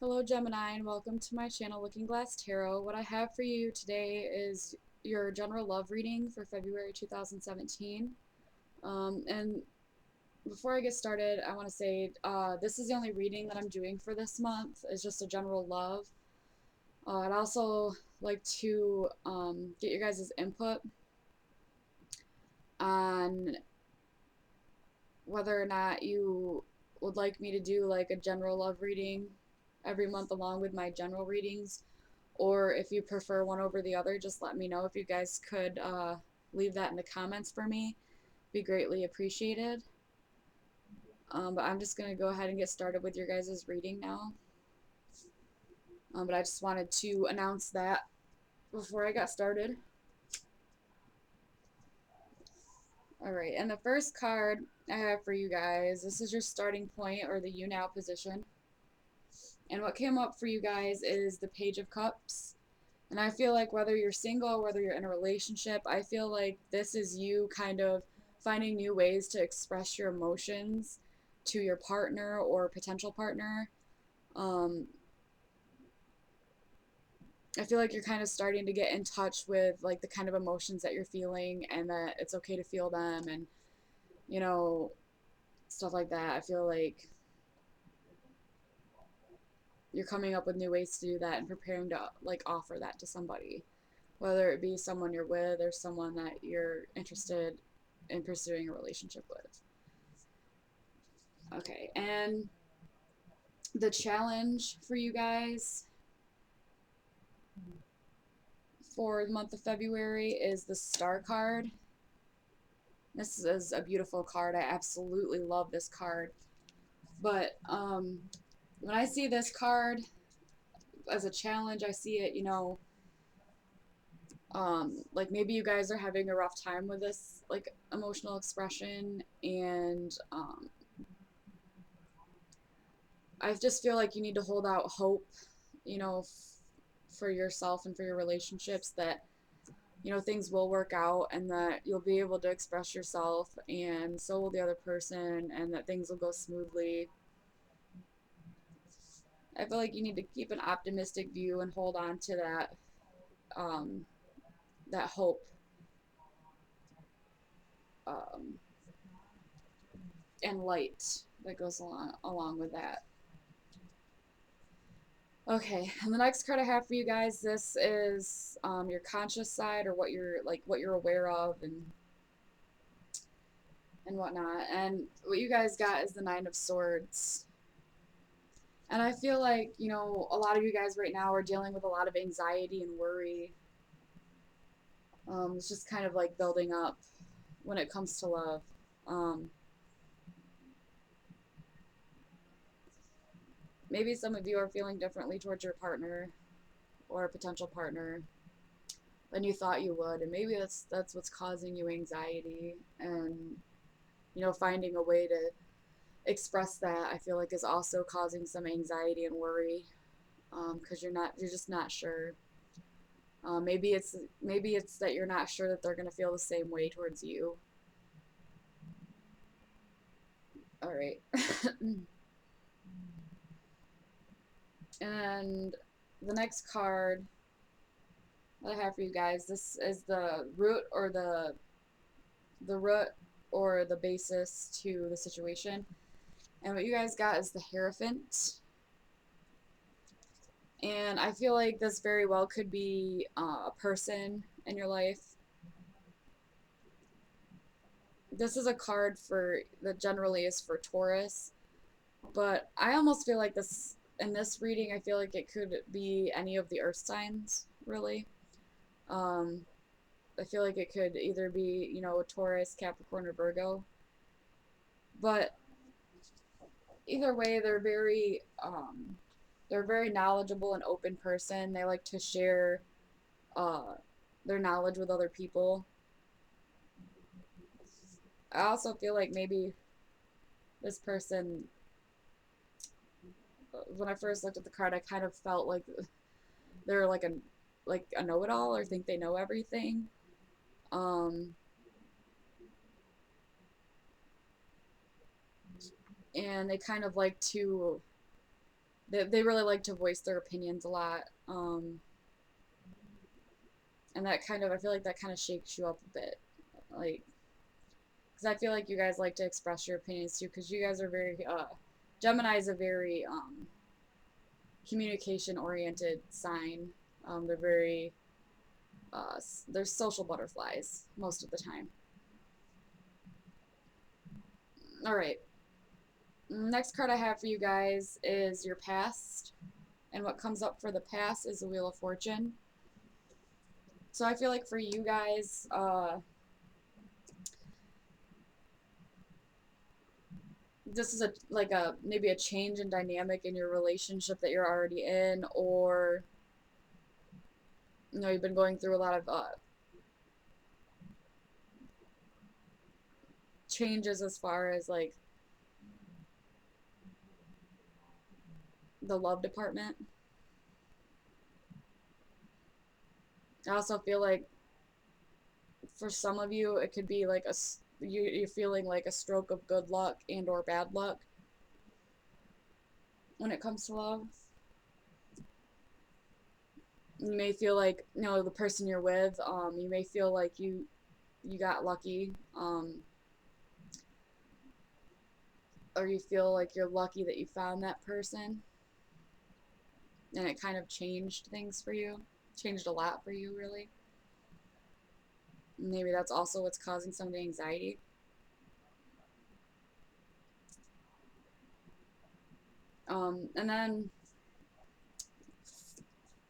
Hello Gemini and welcome to my channel Looking Glass Tarot. What I have for you today is your general love reading for February 2017. And before I get started, I want to say this is the only reading that I'm doing for this month. It's just a general love. I'd also like to get your guys' input on whether or not you would like me to do like a general love reading every month along with my general readings, or if you prefer one over the other, just let me know. If you guys could leave that in the comments for me, be greatly appreciated. But I'm just going to go ahead and get started with your guys' reading now. But I just wanted to announce that before I got started. Alright, and the first card I have for you guys, this is your starting point or the you now position. And what came up for you guys is the Page of Cups. And I feel like whether you're single, whether you're in a relationship, I feel like this is you kind of finding new ways to express your emotions to your partner or potential partner. Um, I feel like you're kind of starting to get in touch with like the kind of emotions that you're feeling and that it's okay to feel them and, you know, stuff like that. I feel like you're coming up with new ways to do that and preparing to like offer that to somebody, whether it be someone you're with or someone that you're interested in pursuing a relationship with. Okay, and the challenge for you guys for the month of February is the Star card. This is a beautiful card. I absolutely love this card. But when I see this card as a challenge, I see it, like maybe you guys are having a rough time with this like emotional expression, and I just feel like you need to hold out hope, you know, for yourself and for your relationships, that things will work out and that you'll be able to express yourself and so will the other person, and that things will go smoothly. I feel like you need to keep an optimistic view and hold on to um, that hope, um, and light that goes along with that. Okay, and the next card I have for you guys, this is your conscious side, or what you're aware of and whatnot. And what you guys got is the Nine of Swords. And I feel like, a lot of you guys right now are dealing with a lot of anxiety and worry. It's just kind of like building up when it comes to love. Um, Maybe some of you are feeling differently towards your partner or a potential partner than you thought you would, and maybe that's what's causing you anxiety, and finding a way to express that, I feel like, is also causing some anxiety and worry, because you're just not sure. Maybe it's that you're not sure that they're gonna feel the same way towards you. All right. And the next card that I have for you guys, this is the root or the basis to the situation. And what you guys got is the Hierophant. And I feel like this very well could be a person in your life. This is a card that generally is for Taurus, but I almost feel like in this reading, I feel like it could be any of the earth signs, really. Um, I feel like it could either be, Taurus, Capricorn, or Virgo. But either way, they're a very knowledgeable and open person. They like to share uh, their knowledge with other people. I also feel like maybe this person, when I first looked at the card, I kind of felt like they're like a know-it-all, or think they know everything. Um, and they kind of like to they really like to voice their opinions a lot. And that kind of, I feel like that kind of shakes you up a bit. Like, because I feel like you guys like to express your opinions too, because you guys are very, Gemini is a very communication oriented sign. They're very, they're social butterflies most of the time. All right. Next card I have for you guys is your past. And what comes up for the past is the Wheel of Fortune. So I feel like for you guys, this is a like a maybe a change in dynamic in your relationship that you're already in, or you've been going through a lot of changes as far as like the love department. I also feel like for some of you it could be like you're feeling like a stroke of good luck and or bad luck when it comes to love. You may feel like the person you're with, you may feel like you got lucky, or you feel like you're lucky that you found that person and it kind of changed things for you, changed a lot for you, really. Maybe that's also what's causing some of the anxiety. And then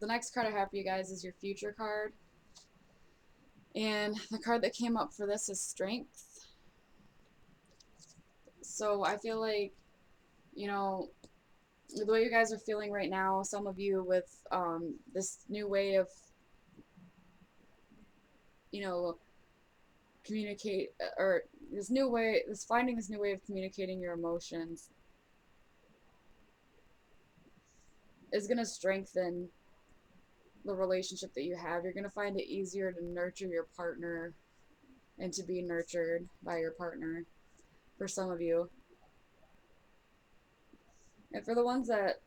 the next card I have for you guys is your future card. And the card that came up for this is Strength. So I feel like, you know, the way you guys are feeling right now, some of you with this new way of, you know, communicate, or this new way, this finding this new way of communicating your emotions is going to strengthen the relationship that you have. You're going to find it easier to nurture your partner and to be nurtured by your partner for some of you. And for the ones that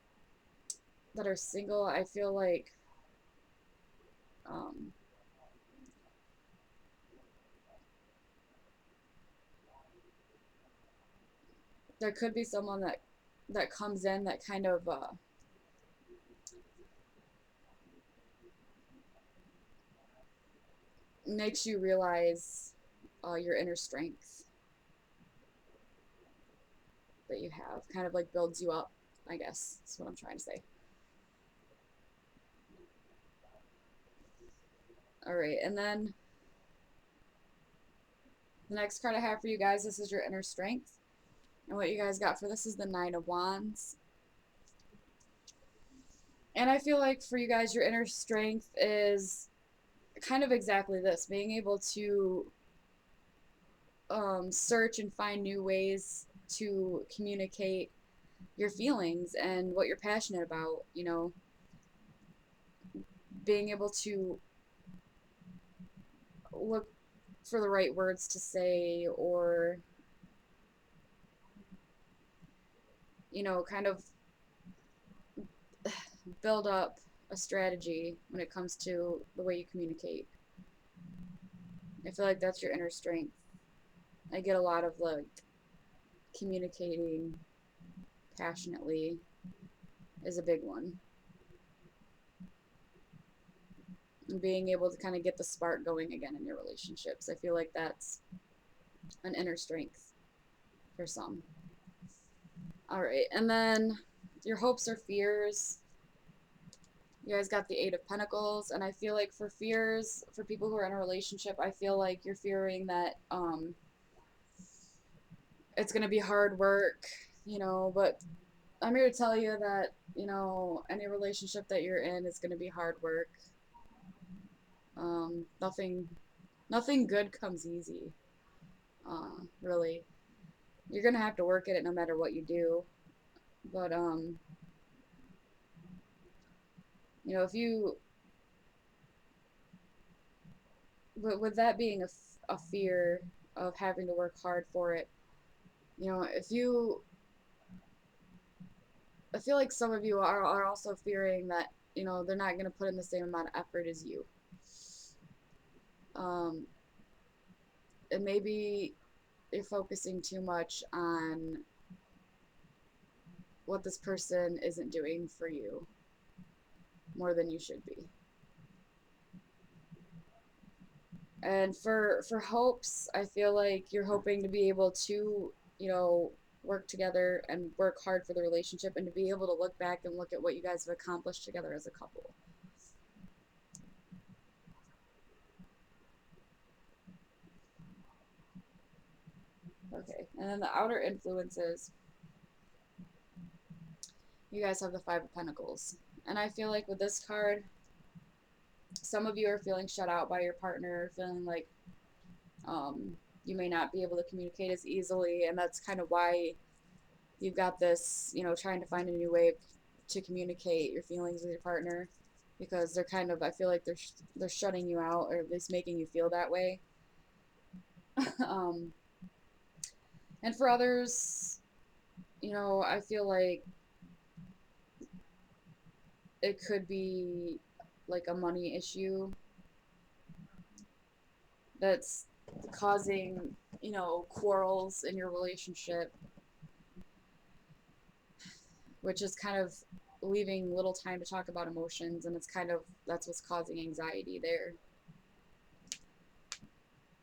are single, I feel like um, there could be someone that comes in that kind of makes you realize your inner strength that you have, kind of like builds you up, I guess is what I'm trying to say. All right, and then the next card I have for you guys, this is your inner strength. And what you guys got for this is the Nine of Wands. And I feel like for you guys, your inner strength is kind of exactly this, being able to search and find new ways to communicate your feelings and what you're passionate about, being able to look for the right words to say, or, kind of build up a strategy when it comes to the way you communicate. I feel like that's your inner strength. I get a lot of like communicating passionately is a big one. And being able to kind of get the spark going again in your relationships. I feel like that's an inner strength for some. All right, and then your hopes or fears. You guys got the Eight of Pentacles, and I feel like for fears, for people who are in a relationship, I feel like you're fearing that it's going to be hard work, but I'm here to tell you that, any relationship that you're in is going to be hard work. Nothing good comes easy, really. You're going to have to work at it no matter what you do. But, if you, with that being a fear of having to work hard for it, if you I feel like some of you are also fearing that, they're not going to put in the same amount of effort as you. Um, and maybe you're focusing too much on what this person isn't doing for you more than you should be. And for hopes, I feel like you're hoping to be able to, work together and work hard for the relationship and to be able to look back and look at what you guys have accomplished together as a couple. Okay. And then the outer influences, you guys have the Five of Pentacles. And I feel like with this card, some of you are feeling shut out by your partner, feeling like um, you may not be able to communicate as easily, and that's kind of why you've got this, trying to find a new way to communicate your feelings with your partner, because they're kind of, I feel like they're shutting you out, or at least making you feel that way. um, and for others, I feel like it could be like a money issue that's causing, quarrels in your relationship, which is kind of leaving little time to talk about emotions, and it's kind of that's what's causing anxiety there.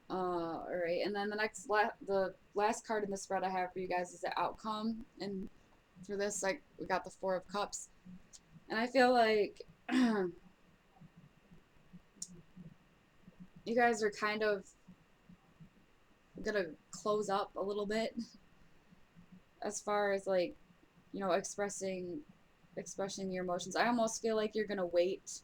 All right, and then the last card in the spread I have for you guys is the outcome, and for this, like, we got the Four of Cups, and I feel like you guys are kind of gonna close up a little bit as far as, like, expressing your emotions. I almost feel like you're gonna wait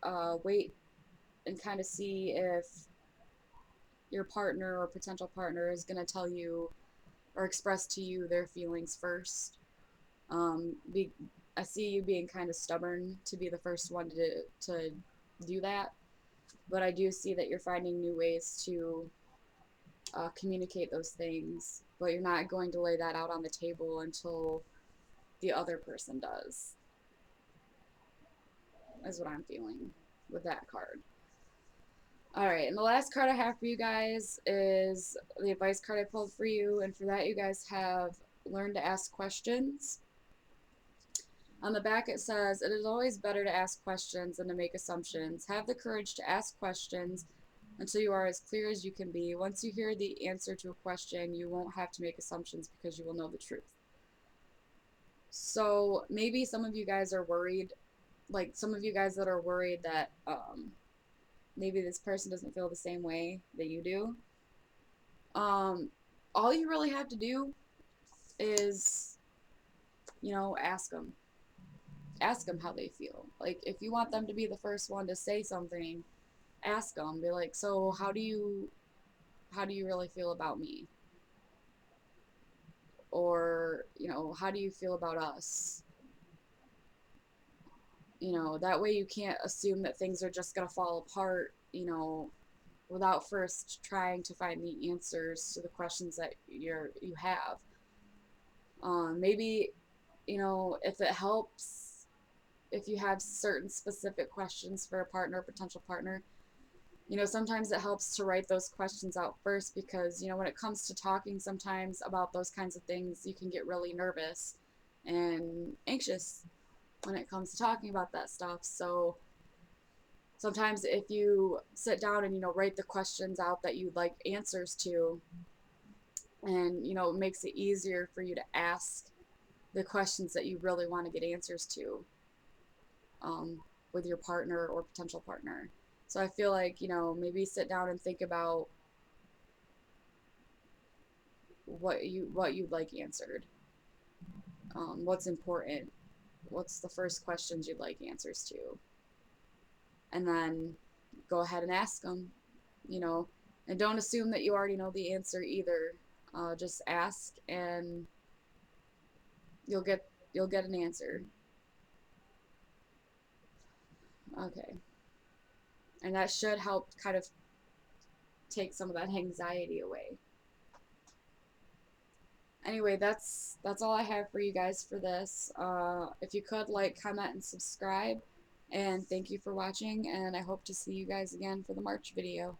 and kind of see if your partner or potential partner is gonna tell you or express to you their feelings first. Be I see you being kind of stubborn to be the first one to do that, but I do see that you're finding new ways to communicate those things, but you're not going to lay that out on the table until the other person does, is what I'm feeling with that card. All right, and the last card I have for you guys is the advice card I pulled for you, and for that, you guys have learned to ask questions. On the back, it says, "It is always better to ask questions than to make assumptions. Have the courage to ask questions until you are as clear as you can be. Once you hear the answer to a question, you won't have to make assumptions because you will know the truth." So maybe some of you guys are worried, like some of you guys that are worried that maybe this person doesn't feel the same way that you do. Um, all you really have to do is, ask them. Ask them how they feel. Like, if you want them to be the first one to say something, ask them. Be like, "So how do you really feel about me?" Or, "How do you feel about us?" That way you can't assume that things are just gonna fall apart, without first trying to find the answers to the questions that you have. Maybe, if it helps, if you have certain specific questions for a partner, potential partner, sometimes it helps to write those questions out first, because, when it comes to talking sometimes about those kinds of things, you can get really nervous and anxious when it comes to talking about that stuff. So sometimes if you sit down and, write the questions out that you'd like answers to, and, it makes it easier for you to ask the questions that you really want to get answers to, with your partner or potential partner. So I feel like, maybe sit down and think about what you'd like answered, what's important, what's the first questions you'd like answers to, and then go ahead and ask them, you know, and don't assume that you already know the answer either. Just ask, and you'll get you'll get an answer. Okay, and that should help kind of take some of that anxiety away. Anyway, that's all I have for you guys for this. If you could like, comment, and subscribe, and thank you for watching. And I hope to see you guys again for the March video.